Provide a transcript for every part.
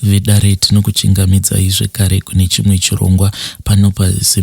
vedare tinokuchingamidzai zvekare kune chimwe chirongwa pano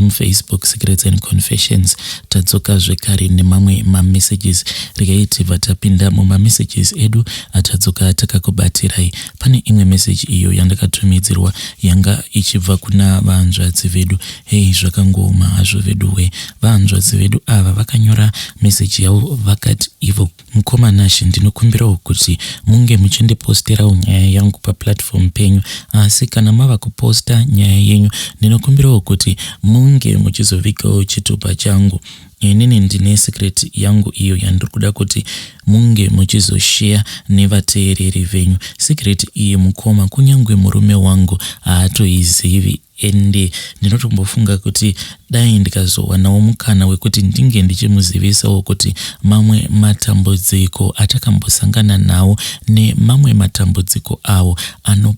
Facebook Secrets and Confessions. Tadzoka zvekare nemamwe mamessages. Regai tibva tapinda mumamessages edu atadzoka takakubatirai. Pane imwe message iyo yandakatumidzirwa yanga ichibva kuna vahanzvadzi vedu. Hei, zvakangoma hazvo vedu we. Vahanzvadzi vedu ava vakanyora message yavo vakati, ivo mukoma Achi, ndinokumbirawo kuti munge muchindiposterawo nyaya yangu paplatform penyu, asi kana mava kuposta nyaya yenyu ndinokumbirawo kuti munge muchizovigawo chitupa changu. Inini ndine secret yangu iyo yandiri kuda kuti munge muchizoshare nevateereri venyu. Secret iyi mukoma kunyangwe murume wangu haatoizivi, ende ndinotombofunga kuti dai ndikazowanawo mukana wekuti ndinge ndichimuzivisawo kuti mamwe matambudziko atakambosangana nawo nemamwe matambudziko awo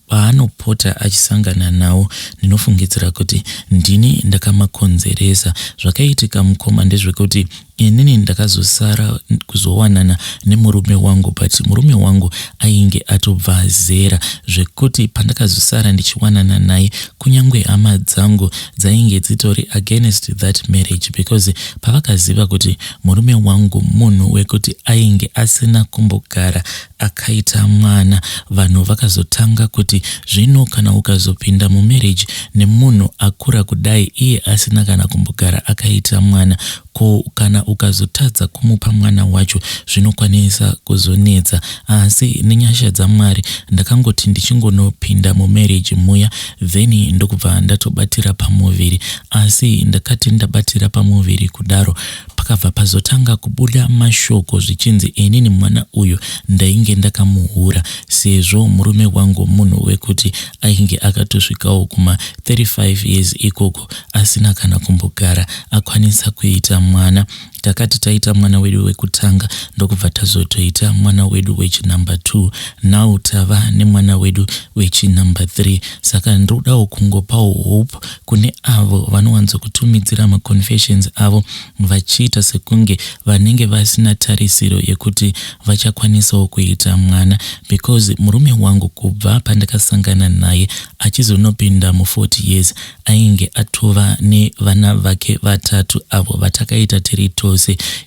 paanopota achisangana nawo, ndinofungidzira kuti ndini ndakamakonzeresa. Zvakaitika mukoma ndezvekuti inini ndakazosara kuzowanana nemurume wangu, but murume wangu ainge atobva zera zvekuti pandakazosara ndichiwanana naye kunyangwe hama dzangu dzainge dzitori against that marriage, because pavakaziva kuti murume wangu munhu wekuti ainge asina kumbogara akaita mwana, vanhu vakazotanga kuti zvino kana ukazopinda mumarriage nemunhu akura kudai iye asina kana kumbogara akaita mwana, kana ukazotadza kumupa mwana wacho zvinokwanisa kuzonetsa. Asi nenyasha dzaMwari ndakangoti ndichingonopinda mumarriage muya, then ndokubva ndatobatira pamuviri. Asi ndakati ndabatira pamuviri kudaro, pakabva pazotanga kubuda mashoko zvichinzi inini mwana uyu ndainge ndakamuhura, sezvo murume wangu munhu wekuti ainge akatosvikawo kuma 35 years ikoko asina kana kumbogara akwanisa kuita mwana. Takati taita mwana wedu wekutanga ndokubva tazotoita mwana wedu wechinumber 2, now tava nemwana wedu wechinumber 3. Saka ndodawo kungopawo hope kune avo vanowanzokutumidzira maconfessions avo vachiita sekunge vanenge vasina tarisiro yekuti vachakwanisawo kuita mwana, because murume wangu kubva pandakasangana naye achizonopinda mu40 years ainge atova nevana vake vatatu avo vatakaita tiri tose.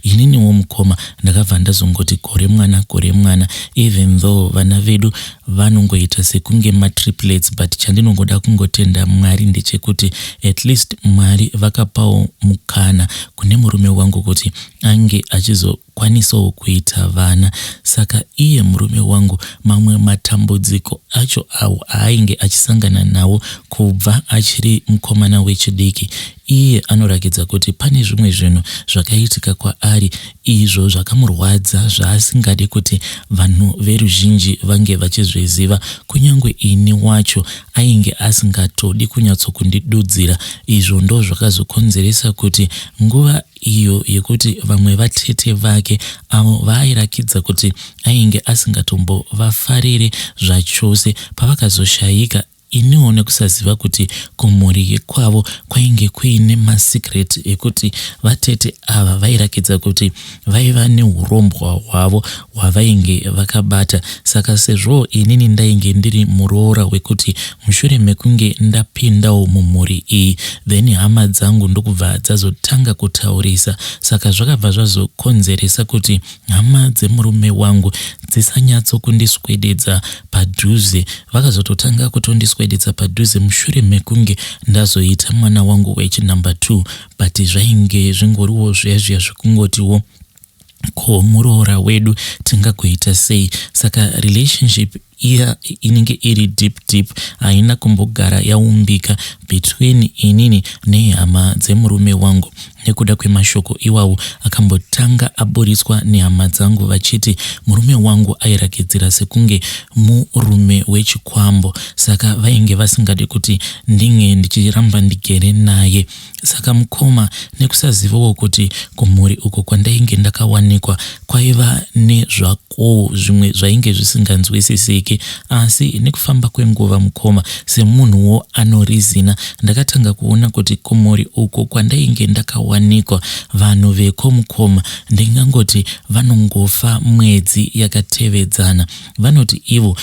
Ininiwo mukoma ndakabva ndazongoti kore mwana, even though vana vedu vanongoita sekunge matriplets, but chandinongoda kungotenda Mwari ndechekuti at least Mwari vakapawo mukana kune murume wangu kuti ange achizokwanisawo kuita vana. Saka iye murume wangu mamwe matambudziko acho awo ainge achisangana nawo kubva achiri mukomana wechidiki, iye anorakidza kuti pane zvimwe zvinhu zvakaitika kwaari izvo zvakamurwadza zvaasingadi kuti vanhu veruzhinji vange vachizviziva. Kunyangwe ini wacho ainge asingatodi kunyatsokundidudzira. Izvo ndo zvakazokonzeresa kuti nguva iyo yekuti vamwe vatete vake avo vaairakidza kuti ainge asingatombo vafarire zvachose, pavakazoshayika iniwo nekusaziva kuti kumhuri kwavo kwainge kuine masikireti ekuti vatete ava vairakidza kuti vaiva neurombwa hwavo hwavainge vakabata. Saka sezvo inini ndainge ndiri muroora wekuti mushure mekunge ndapindawo mumhuri iyi, then hama dzangu ndokubva dzazotanga kutaurisa. Saka zvakabva zvazokonzeresa kuti hama dzemurume wangu dzisanyatsokundiswededza padhuze, vakazototanga kutondiswededza padhuze mushure mekunge ndazoita mwana wangu wechinumber 2, but zvainge zvingoriwo zviya zvikungotiwo ko muroora wedu tingagoita sei. Saka relationship iya inenge iri deep haina kumbogara yaumbika between inini nehama dzemurume wangu, nekuda kwemashoko iwawo akambotanga aburiswa nehama dzangu vachiti murume wangu airakidzira sekunge murume wechikwambo. Saka vainge vasingadi kuti ndinge ndichiramba ndigere naye. Saka mukoma nekusazivawo kuti kumhuri uko kwandainge ndakawanikwa kwaiva nezvakowo zvimwe zvainge zvisinganzwisisiki, wake. Asi nekufamba kwenguva mukoma semunhuwo anorizina ndakatanga kuona kuti kumuri uko kwandainge ndakawanikwa vanhu vekomukoma ndingangoti vanongofa mwedzi yakatevedzana. Vanoti ivo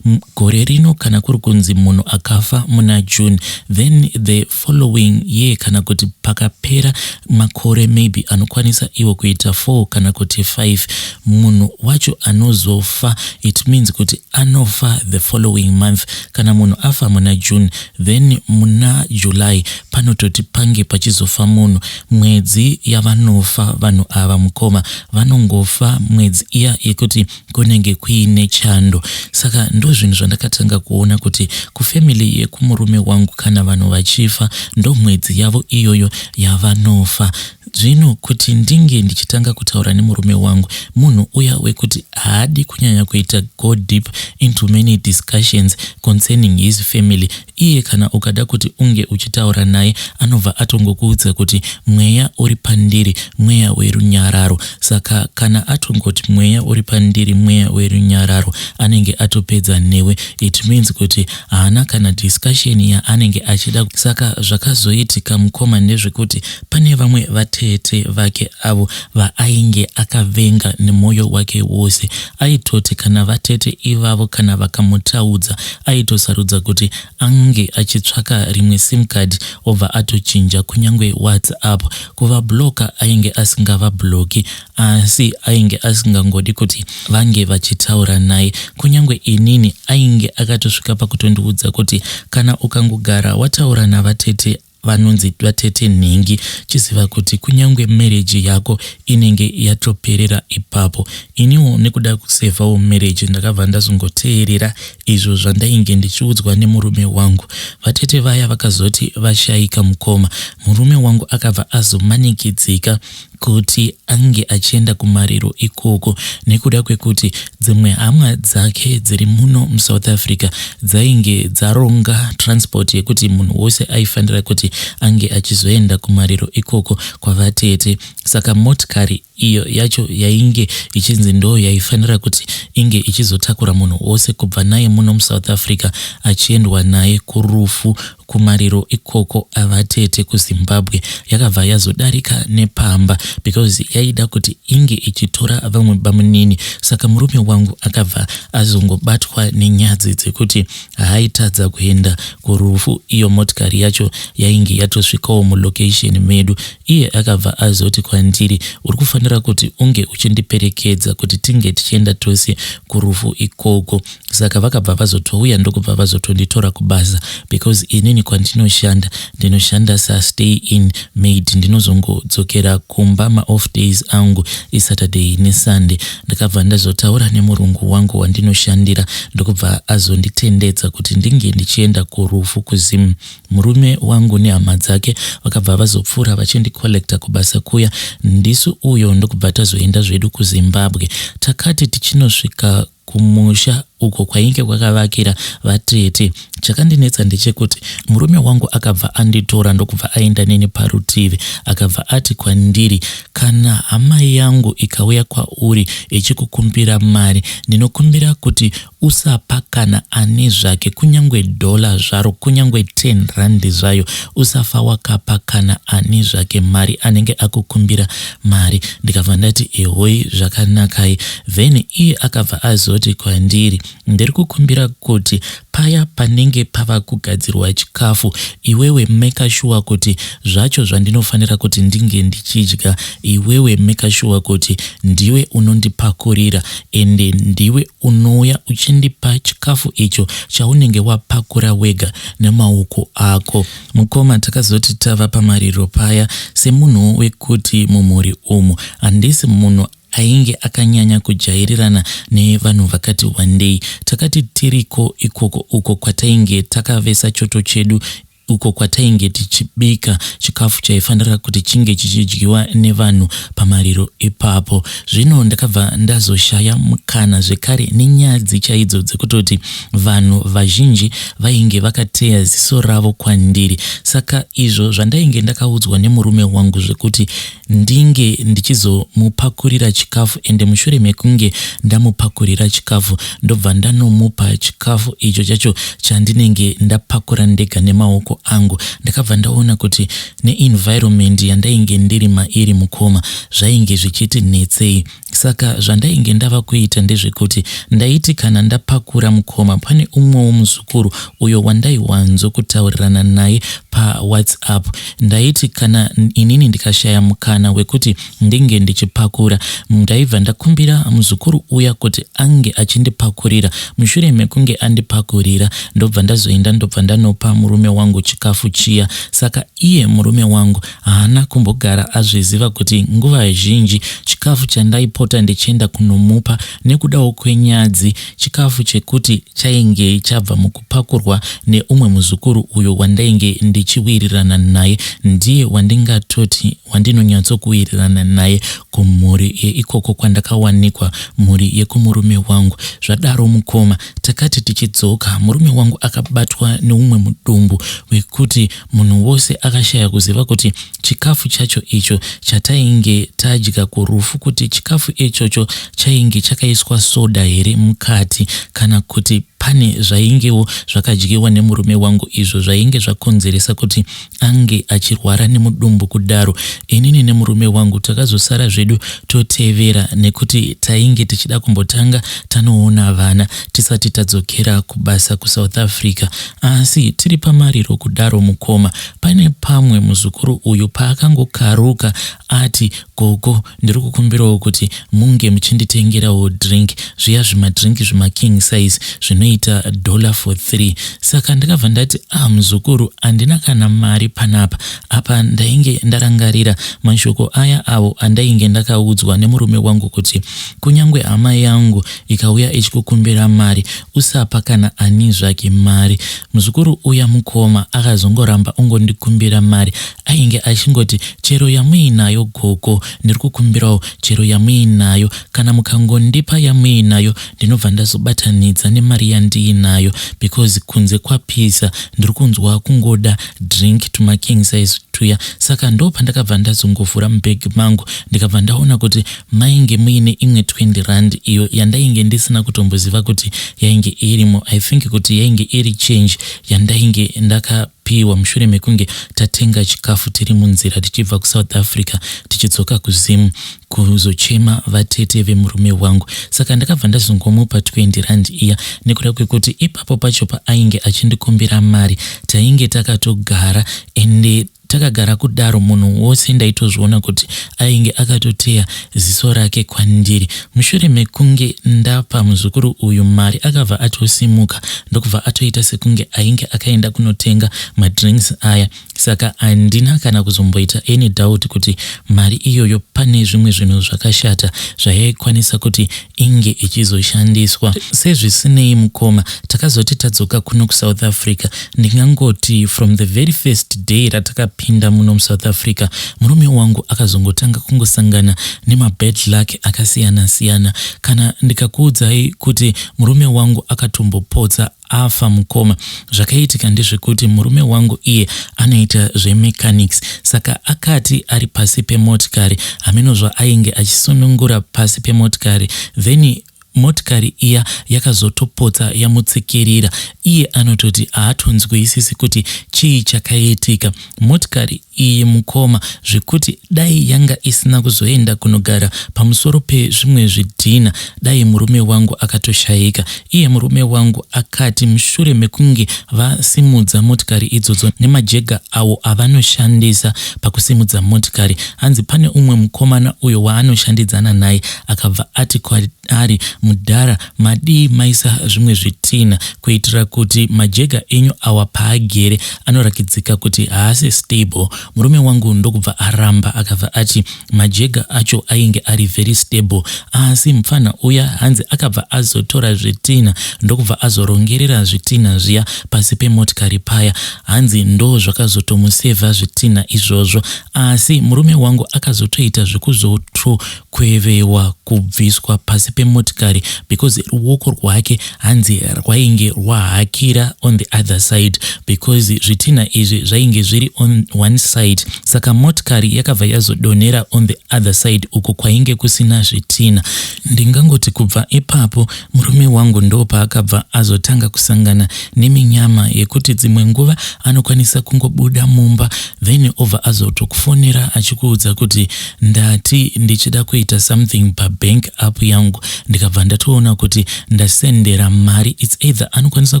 gore rino kana kuri kunzi munhu akafa muna June, then the following year kana kuti pakapera makore maybe anokwanisa iwo kuita 4 kana kuti 5 munhu wacho anozofa, it means kuti anofa the following month. Kana munhu afa muna June then muna July panototi pange pachizofa munhu. Mwedzi yavanofa vanhu ava mukoma vanongofa mwedzi iya yekuti kunenge kuine chando. Saka ndo zvinhu zvandakatanga kuona kuti kufamily yekumurume wangu kana vanhu vachifa ndo mwedzi yavo iyoyo yavanofa. Zvino kuti ndinge ndichitanga kutaura nemurume wangu, munhu uya wekuti haadi kunyanya kuita go deep into many discussions concerning his family. Iye kana ukada kuti unge uchitaura naye anobva atongokuudza kuti mweya uri pandiri, mweya werunyararo. Saka kana atongoti mweya uri pandiri, mweya werunyararo, anenge atopedza newe. It means kuti haana kana discussion yaanenge achida. Saka zvakazoitika mukoma ndezvekuti pane vamwe vatete vake avo vaainge akavenga nemoyo wake wose. Aitoti kana vatete ivavo kana vakamutaudza aitosarudza kuti ange achitsvaka rimwe sim card obva atochinja kunyangwe WhatsApp. Kuvabloka ainge asingavabloki, asi ainge asingangodi kuti vange vachitaura naye. Kunyangwe inini ainge akatosvika pakutondiudza kuti kana ukangogara wataura navatete vanonzi vatete nhingi, chiziva kuti kunyangwe marriage yako inenge yatoperera ipapo. Iniwo nekuda kusevawo marriage ndakabva ndazongoteerera izvo zvandainge ndichiudzwa nemurume wangu. Vatete vaya vakazoti vashayika mukoma, murume wangu akabva azomanikidzika kuti ange achienda kumariro ikoko nekuda kwekuti dzimwe hama dzake dziri muno muSouth Africa dzainge dzaronga transport yekuti munhu wose aifanira kuti ange achizoenda kumariro ikoko kwavatete. Saka motikari iyo yacho yainge ichinzi ndo yaifanira kuti inge ichizotakura munhu wose kubva naye muno muSouth Africa achiendwa naye kurufu kumariro ikoko avatete kuZimbabwe. Yakabva yazodarika nePamba because yaida kuti inge ichitora vamwe bamunini. Saka murume wangu akabva azongobatwa nenyadzi dzekuti haitadza kuenda kurufu. Iyo motikari yacho yainge yatosvikawo mulocation medu. Iye akabva azoti kwandiri, uri kufanira kuti unge uchindiperekedza kuti tinge tichienda tose kurufu ikoko. Saka vakabva vazotouya ndokubva vazotonditora kubasa because inini kwandinoshanda ndinoshanda stay in maid. Ndinozongodzokera kumba ma-off days angu iSaturday neSunday. Ndakabva ndazotaura nemurungu wangu wandinoshandira ndokubva azonditendedza kuti ndinge ndichienda kurufu kuzimu. Murume wangu nehama dzake vakabva vazopfuura vachindikolekta kubasa kuya. Ndisu uyo ndokubva tazoenda zvedu kuZimbabwe. Takati tichinosvika kumusha uko kwainge kwakavakira vatete, chakandinetsa ndechekuti murume wangu akabva anditora ndokubva aenda neni parutivi. Akabva ati kwandiri, kana hama yangu ikauya kwauri ichikukumbira mari, ndinokumbira kuti usapa kana ani zvake kunyangwe $1 zvaro, kunyangwe 10 rand zvayo, usafa wakapa kana ani zvake mari anenge akukumbira mari. Ndikabva ndati ehoi zvakanakai. Then iye akabva azoti kwandiri, ndiri kukumbira kuti paya panenge pava kugadzirwa chikafu, iwewe make sure kuti zvacho zvandinofanira kuti ndinge ndichidya, iwewe make sure kuti ndiwe unondipakurira ende ndiwe unouya uchindipa chikafu icho chaunenge wapakura wega nemaoko ako. Mukoma takazoti tava pamariro paya, semunhu wekuti mumuri umu handisi munhu ainge akanyanya kujairirana nevanhu vakati wandei. Takati tiriko ikoko uko kwatainge takavesa choto chedu uko kwatainge tichibika chikafu chaifanira kuti chinge chichidyiwa nevanhu pamariro ipapo. Zvino ndakabva ndazoshaya mukana zvekare nenyadzi chaidzo dzekutoti vanhu vazhinji vainge vakateya ziso ravo kwandiri. Saka izvo zvandainge ndakaudzwa nemurume wangu zvekuti ndinge ndichizomupakurira chikafu, ende mushure mekunge ndamupakurira chikafu ndobva ndanomupa chikafu icho chacho chandinenge ndapakura ndega nemaoko angu. Ndakabva ndaona kuti neenvironment yandainge ndiri mairi mukoma zvainge zvichiti netsei. Saka zvandainge ndava kuita ndezvekuti ndaiti kana ndapakura mukoma pane umwewo muzukuru uyo wandaiwanzo kutaurirana naye paWhatsApp, ndaiti kana inini ndikashaya mukana wekuti ndinge ndichipakura, ndaibva ndakumbira muzukuru uya kuti ange achindipakurira. Mushure mekunge andipakurira ndobva ndazoenda ndobva ndanopa murume wangu chikafu chiya. Saka iye murume wangu haana kumbogara azviziva kuti nguva zhinji chikafu chandaipota ndichienda kunomupa nekudawo kwenyadzi chikafu chekuti chainge chabva mukupakurwa neumwe muzukuru uyo wandainge ndichiwirirana naye, ndiye wandingatoti wandinonyatsokuwirirana naye kumhuri ikoko kwandakawanikwa, mhuri yekumurume wangu. Zvadaro mukoma takati tichidzoka, murume wangu akabatwa neumwe mudumbu wekuti munhu wose akashaya kuziva kuti chikafu chacho icho chatainge tadya kurufu kuti chikafu ichocho chainge chakaiswa soda here mukati, kana kuti pane zvaingewo zvakadyiwa nemurume wangu izvo zvainge zvakonzeresa kuti ange achirwara nemudumbu kudaro. Inini nemurume wangu takazosara zvedu totevera nekuti tainge tichida kumbotanga tanoona vana tisati tadzokera kubasa kuSouth Africa. Asi tiri pamariro kudaro mukoma, pane pamwe muzukuru uyu paakangokaruka ati, gogo ndiri kukumbirawo kuti munge muchinditengerawo drink, zviya zvimadrink zvima king size zvinoita $4 for 3. Saka ndakabva ndati muzukuru handina kana mari panapa. Apa ndainge ndarangarira mashoko aya avo andainge ndakaudzwa nemurume wangu kuti kunyangwe hama yangu ikauya ichikukumbira mari usapa kana ani zvake mari. Muzukuru uya mukoma akazongoramba ungondikumbira mari, ainge achingoti chero yamuinayo gogo ndiri kukumbirawo chero yamuinayo, kana mukangondipa yamuinayo ndinobva ndazobatanidza nemari yandiinayo, because kunze kwapisa ndiri kunzwa kungoda drink tuma king size tuya. Saka ndo pandakabva ndazongovhura mubhegi mangu ndikabva ndaona kuti mainge muine imwe 20 rand iyo yandainge ndisina kutomboziva kuti yainge irimo. I think kuti yainge iri change yandainge ndakapiwa mushure mekunge tatenga chikafu tiri munzira tichibva kuSouth Africa tichidzoka kuZimu kuzochema vatete vemurume wangu. Saka ndakabva ndazongomupa 20 rand iya nekuda kwekuti ipapo pacho paainge achindikumbira mari tainge takatogara, ende takagara kudaro munhu wose ndaitozviona kuti ainge akatoteya ziso rake kwandiri. Mushure mekunge ndapa muzukuru uyu mari akabva atosimuka ndokubva atoita sekunge ainge akaenda kunotenga madrinks aya. Saka handina kana kuzomboita any doubt kuti mari iyoyo pane zvimwe zvinhu zvakashata zvayaikwanisa kuti inge ichizoshandiswa. Sezvisinei mukoma, takazoti tadzoka kuno kuSouth Africa, ndingangoti from the very first day ratakapinda muno muSouth Africa, murume wangu akazongotanga kungosangana nemabad luck akasiyana siyana. Kana ndikakuudzai kuti murume wangu akatombopodza afa mukoma, zvakaitika ndezvekuti murume wangu iye anoita zvemechanics. Saka akati ari pasi pemotikari, haminozva ainge achisunungura pasi pemotikari, then motikari iya yakazotopodza yamutsikirira. Iye anototi haatonzwisisi kuti chii chakaitika. Motikari iyi mukoma zvekuti dai yanga isina kuzoenda kunogara pamusoro pezvimwe zvidhina, dai murume wangu akatoshayika. Iye murume wangu akati mushure mekunge vasimudza motikari idzodzo nemajega avo avanoshandisa pakusimudza motikari, hanzi pane umwe mukomana uyo waanoshandidzana naye akabva ati kwaari, mudhara madii maisa zvimwe zvitina kuitira kuti majega enyu awa paagere anorakidzika kuti haasi stable. murume wangu ndokubva aramba akabva ati majega acho ainge ari very stable, asi mufana uya hanzi akabva azotora zvitina ndokubva azorongerera zvitina zviya pasi pemotikari paya, hanzi ndo zvakazotomusevha zvitina izvozvo. Asi murume wangu akazotoita zvekuzotokwevewa kubviswa pasi pemotikari because ruoko rwake hanzi rwainge rwahakira on the other side because zvitina izvi zvainge zviri on one side, saka motikari yakabva yazodonhera on the other side uko kwainge kusina zvitina. Ndingangoti kubva ipapo murume wangu ndo paakabva azotanga kusangana neminyama yekuti dzimwe nguva anokwanisa kungobuda mumba then over azotokufonera achikuudza kuti ndati ndichida kuita something pabank app yangu ndikabva ndatoona kuti ndasendera mari. It's either anokwanisa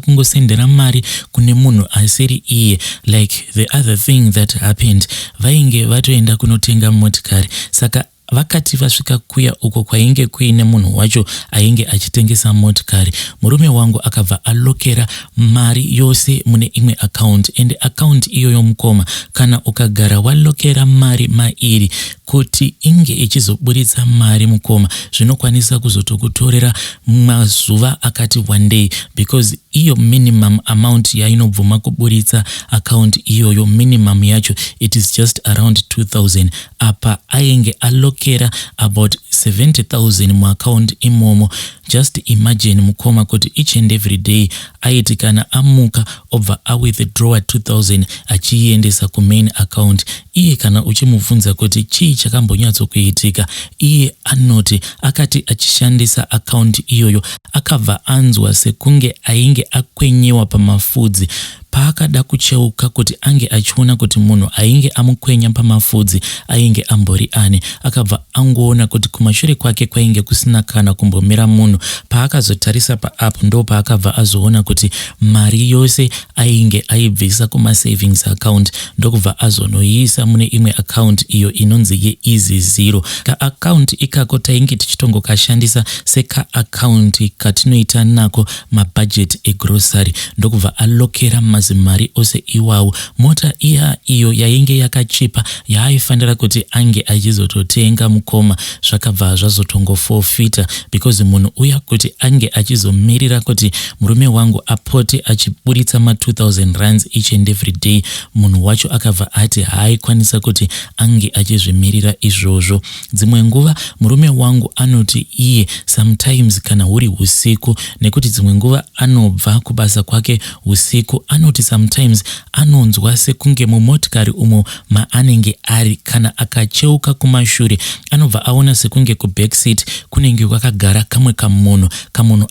kungosendera mari kune munhu asiri iye. Like the other thing that happened, vainge vatoenda kunotenga motikari, saka vakati vasvika kuya uko kwainge kuine munhu wacho ainge achitengesa motikari, murume wangu akabva alokera mari yose mune imwe account. And account iyoyo mukoma, kana ukagara walokera mari mairi kuti inge ichizoburitsa mari mukoma, zvinokwanisa kuzotokutorera mazuva akati one day because iyo minimum amount yainobvuma kuburitsa account iyoyo minimum yacho it is just around 2000. Apa ainge alokera about 70,000 muaccount imomo. Just imagine mukoma kuti each and every day aiti kana amuka obva awithdrawa 2000 achiendesa kumain account. Iye kana uchimubvunza kuti chii chakambonyatsokuitika, iye anoti akati achishandisa account iyoyo akabva anzwa sekunge ainge akwenyewa pamafudzi. Paakada kucheuka kuti ange achiona kuti munhu ainge amukwenya pamafudzi ainge ambori ani, akabva angoona kuti kumashure kwake kwainge kusina kana kumbomira munhu. Paakazotarisa paapp ndo paakabva azoona kuti mari yose ainge aibvisa kuma savings account ndokubva azonoiisa mune imwe account iyo inonzi yeeasy zero. Ka account ikako tainge tichitongokashandisa seka account katinoita nako mabudget egrocery, ndokubva alokera mari ose iwawo. Mota iya iyo yainge yakachipa yaaifanira kuti ange achizototenga mukoma zvakabva zvazotongofofita because munhu uya kuti ange achizomirira kuti murume wangu apote achiburitsa ma 2000 rands each and every day, munhu wacho akabva ati haaikwanisa kuti ange achizvimirira izvozvo. Dzimwe nguva murume wangu anoti iye sometimes kana huri usiku, nekuti dzimwe nguva anobva kubasa kwake usiku, anoti sometimes anonzwa sekunge mumotikari umo maanenge ari kana akacheuka kumashure anobva aona sekunge kubackseat kunenge kwakagara kamwe kamunhu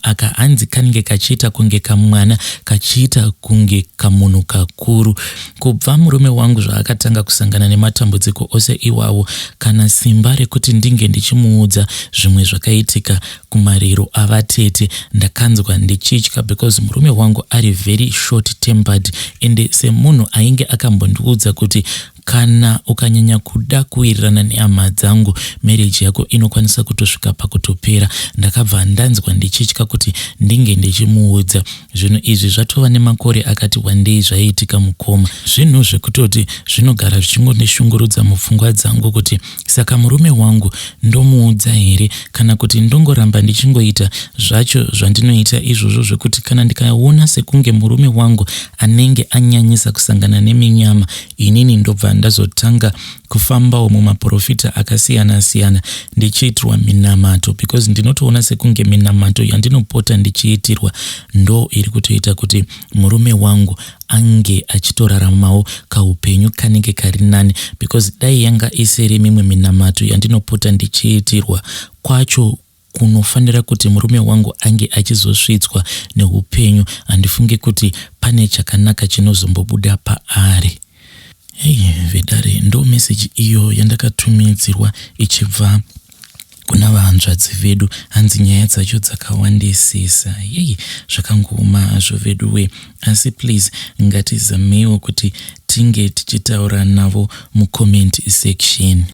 aka hanzi kanenge kachiita kunge kamwana kachiita kunge kamunhu kakuru. Kubva murume wangu zvaakatanga kusangana nematambudziko ose iwawo, kana simba rekuti ndinge ndichimuudza zvimwe zvakaitika kumariro avatete ndakanzwa ndichitya because murume wangu ari very short tempered ende semunhu ainge akambondiudza kuti kana ukanyanya kuda kuwirirana nehama dzangu marriage yako inokwanisa kutosvika pakutopera. Ndakabva ndanzwa ndichitya kuti ndinge ndichimuudza. Zvinhu izvi zvatova nemakore akati wandei zvaiitika mukoma, zvinhu zvekutoti zvinogara zvichingondishungurudza mupfungwa dzangu kuti saka murume wangu ndomuudza here kana kuti ndongoramba ndichingoita zvacho zvandinoita izvozvo zvekuti kana ndikaona sekunge murume wangu anenge anyanyisa kusangana neminyama, inini ndobva ndazotanga kufambawo mumaprofita akasiyana siyana ndichiitirwa minamato because ndinotoona sekunge minamato yandinopota ndichiitirwa ndo iri kutoita kuti murume wangu ange achitoraramawo kaupenyu kanenge kari nani because dai yanga isiri mimwe minamato yandinopota ndichiitirwa kwacho kunofanira kuti murume wangu ange achizosvitswa neupenyu, handifunge kuti pane chakanaka chinozombobuda paari. Vedare ndo message iyo yandakatumidzirwa ichibva kuna vahanzvadzi vedu. Hanzi nyaya dzacho dzakawandisisa, zvakangooma zvo vedu we, asi please ngatizamewo kuti tinge tichitaura navo mucomment section.